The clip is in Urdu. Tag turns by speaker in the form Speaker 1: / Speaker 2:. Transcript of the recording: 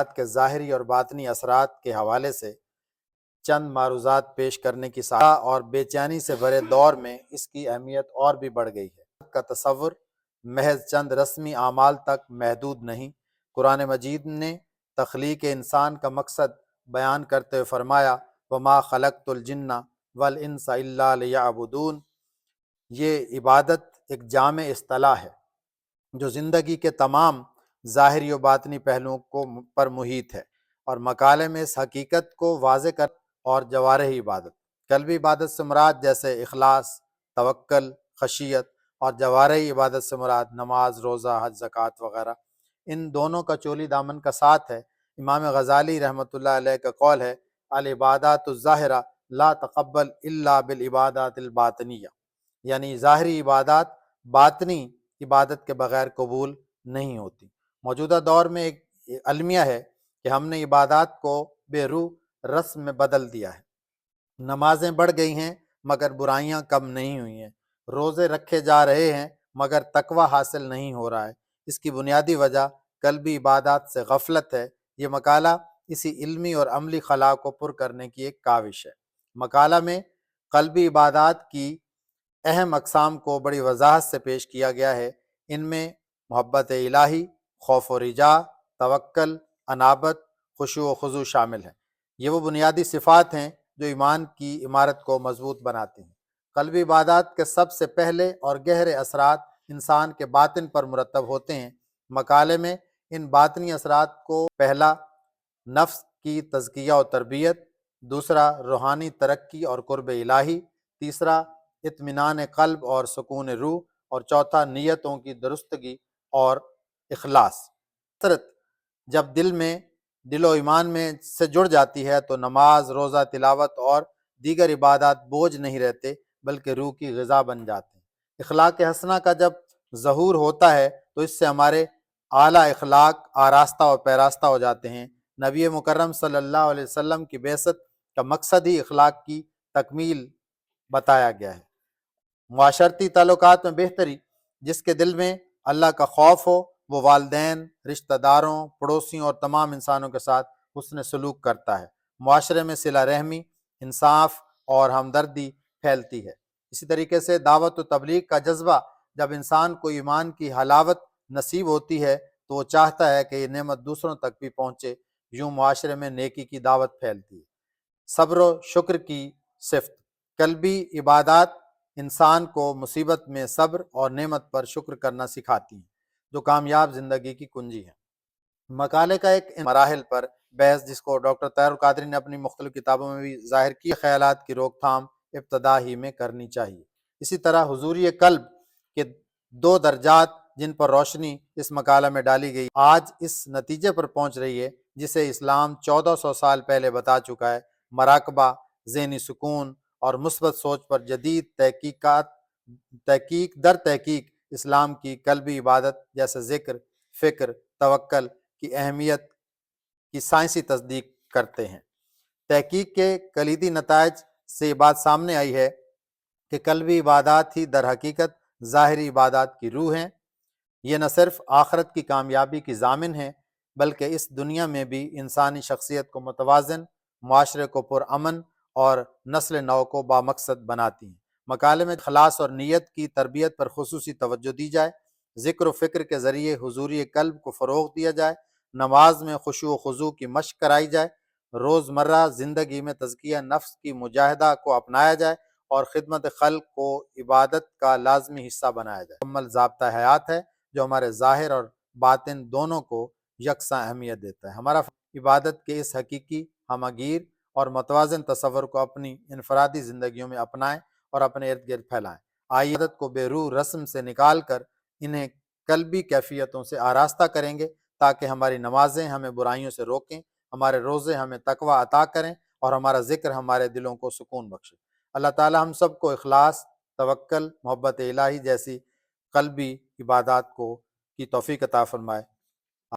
Speaker 1: کے ظاہری اور باطنی اثرات کے حوالے سے چند معروضات پیش کرنے کی سعادت اور بے چینی سے بھرے دور میں اس کی اہمیت اور بھی بڑھ گئی ہے۔ کا تصور محض چند رسمی اعمال تک محدود نہیں۔ قرآن مجید نے تخلیق انسان کا مقصد بیان کرتے ہوئے فرمایا وَمَا خَلَقْتُ الْجِنَّ وَالْإِنسَ إِلَّا لِيَعْبُدُونِ۔ یہ عبادت ایک جامع اصطلاح ہے جو زندگی کے تمام ظاہری و باطنی پہلوؤں پر محیط ہے، اور مقالے میں اس حقیقت کو واضح کر اور جوارحی عبادت، قلبی عبادت سے مراد جیسے اخلاص، توکل، خشیت، اور جوارحی عبادت سے مراد نماز، روزہ، حج، زکوٰۃ وغیرہ، ان دونوں کا چولی دامن کا ساتھ ہے۔ امام غزالی رحمۃ اللہ علیہ کا قول ہے العبادات الظاہرہ لا تقبل الا بالعبادات الباطنیہ، یعنی ظاہری عبادات باطنی عبادت کے بغیر قبول نہیں ہوتی۔ موجودہ دور میں ایک المیہ ہے کہ ہم نے عبادات کو بے روح رسم میں بدل دیا ہے۔ نمازیں بڑھ گئی ہیں مگر برائیاں کم نہیں ہوئی ہیں، روزے رکھے جا رہے ہیں مگر تقویٰ حاصل نہیں ہو رہا ہے۔ اس کی بنیادی وجہ قلبی عبادات سے غفلت ہے۔ یہ مقالہ اسی علمی اور عملی خلا کو پر کرنے کی ایک کاوش ہے۔ مقالہ میں قلبی عبادات کی اہم اقسام کو بڑی وضاحت سے پیش کیا گیا ہے۔ ان میں محبت الہی، خوف و رجا، توکل، انابت، خشوع و خضوع شامل ہیں۔ یہ وہ بنیادی صفات ہیں جو ایمان کی عمارت کو مضبوط بناتی ہیں۔ قلبی عبادات کے سب سے پہلے اور گہرے اثرات انسان کے باطن پر مرتب ہوتے ہیں۔ مقالے میں ان باطنی اثرات کو پہلا نفس کی تزکیہ و تربیت، دوسرا روحانی ترقی اور قرب الہی، تیسرا اطمینان قلب اور سکون روح، اور چوتھا نیتوں کی درستگی اور اخلاص۔ جب دل و ایمان میں سے جڑ جاتی ہے تو نماز، روزہ، تلاوت اور دیگر عبادات بوجھ نہیں رہتے بلکہ روح کی غذا بن جاتے ہیں۔ اخلاق حسنہ کا جب ظہور ہوتا ہے تو اس سے ہمارے اعلیٰ اخلاق آراستہ و پیراستہ ہو جاتے ہیں۔ نبی مکرم صلی اللہ علیہ وسلم کی بعثت کا مقصد ہی اخلاق کی تکمیل بتایا گیا ہے۔ معاشرتی تعلقات میں بہتری، جس کے دل میں اللہ کا خوف ہو وہ والدین، رشتہ داروں، پڑوسیوں اور تمام انسانوں کے ساتھ حسن سلوک کرتا ہے۔ معاشرے میں صلہ رحمی، انصاف اور ہمدردی پھیلتی ہے۔ اسی طریقے سے دعوت و تبلیغ کا جذبہ، جب انسان کو ایمان کی حلاوت نصیب ہوتی ہے تو وہ چاہتا ہے کہ یہ نعمت دوسروں تک بھی پہنچے، یوں معاشرے میں نیکی کی دعوت پھیلتی ہے۔ صبر و شکر کی صفت، قلبی عبادات انسان کو مصیبت میں صبر اور نعمت پر شکر کرنا سکھاتی ہیں، جو کامیاب زندگی کی کنجی ہے۔ مقالے کا ایک مراحل پر بحث، جس کو ڈاکٹر طاہر القادری نے اپنی مختلف کتابوں میں بھی ظاہر کیا، خیالات کی روک تھام ابتدا ہی میں کرنی چاہیے۔ اسی طرح حضوری قلب کے 2 درجات جن پر روشنی اس مقالہ میں ڈالی گئی، آج اس نتیجے پر پہنچ رہی ہے جسے اسلام 1400 سال پہلے بتا چکا ہے۔ مراقبہ، ذہنی سکون اور مثبت سوچ پر جدید تحقیق اسلام کی قلبی عبادت جیسے ذکر، فکر، توکل کی اہمیت کی سائنسی تصدیق کرتے ہیں۔ تحقیق کے کلیدی نتائج سے یہ بات سامنے آئی ہے کہ قلبی عبادات ہی در حقیقت ظاہری عبادات کی روح ہیں۔ یہ نہ صرف آخرت کی کامیابی کی ضامن ہے بلکہ اس دنیا میں بھی انسانی شخصیت کو متوازن، معاشرے کو پرامن اور نسل نو کو بامقصد بناتی ہیں۔ مقالے میں اخلاص اور نیت کی تربیت پر خصوصی توجہ دی جائے، ذکر و فکر کے ذریعے حضوری قلب کو فروغ دیا جائے، نماز میں خشوع و خضوع کی مشق کرائی جائے، روزمرہ زندگی میں تزکیہ نفس کی مجاہدہ کو اپنایا جائے اور خدمت خلق کو عبادت کا لازمی حصہ بنایا جائے۔ مکمل ضابطہ حیات ہے جو ہمارے ظاہر اور باطن دونوں کو یکساں اہمیت دیتا ہے۔ ہمارا عبادت کے اس حقیقی، ہمہ گیر اور متوازن تصور کو اپنی انفرادی زندگیوں میں اپنائیں اور اپنے ارد گرد پھیلائیں۔ آئیے عبادت کو بے روح رسم سے نکال کر انہیں قلبی کیفیتوں سے آراستہ کریں گے تاکہ ہماری نمازیں ہمیں برائیوں سے روکیں، ہمارے روزے ہمیں تقویٰ عطا کریں اور ہمارا ذکر ہمارے دلوں کو سکون بخشے۔ اللہ تعالی ہم سب کو اخلاص، توکل، محبت الہی جیسی قلبی عبادات کی توفیق عطا فرمائے۔